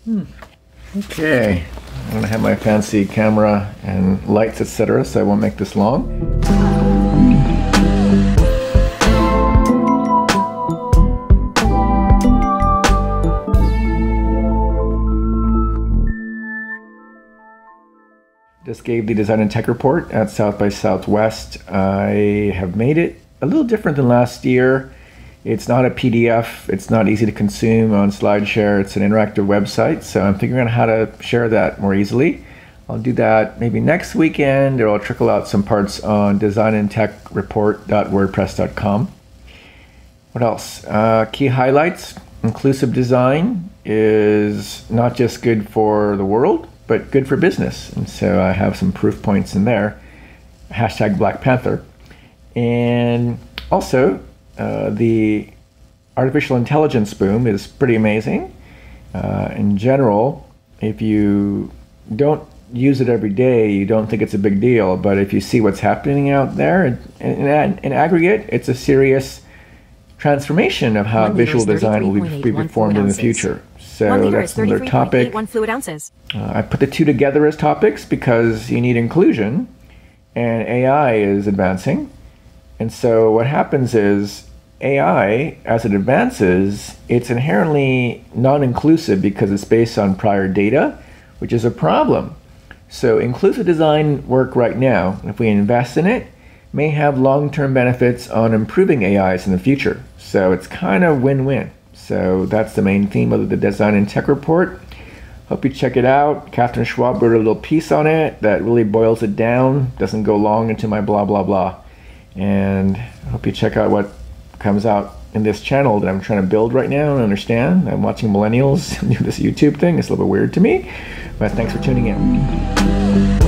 Okay, I'm gonna have my fancy camera and lights, etc., so I won't make this long. Just gave the Design and Tech Report at South by Southwest. I have made it a little different than last year. It's not a PDF, it's not easy to consume on SlideShare, it's an interactive website, so I'm figuring out how to share that more easily. I'll do that maybe next weekend, or I'll trickle out some parts on designandtechreport.wordpress.com. What else? Key highlights. Inclusive design is not just good for the world, but good for business. And so I have some proof points in there. Hashtag Black Panther. And also, the artificial intelligence boom is pretty amazing. In general, if you don't use it every day, you don't think it's a big deal. But if you see what's happening out there, in aggregate, it's a serious transformation of how visual design will be performed in the future. So that's another topic. I put the two together as topics because you need inclusion, and AI is advancing. And so what happens is AI, as it advances, it's inherently non-inclusive because it's based on prior data, which is a problem. So inclusive design work right now, if we invest in it, may have long-term benefits on improving AIs in the future. So it's kind of win-win. So that's the main theme of the Design and Tech Report. Hope you check it out. Catherine Schwab wrote a little piece on it that really boils it down, doesn't go long into my blah, blah, blah. And I hope you check out what comes out in this channel that I'm trying to build right now and understand. I'm watching millennials do this YouTube thing. It's a little bit weird to me, but thanks for tuning in.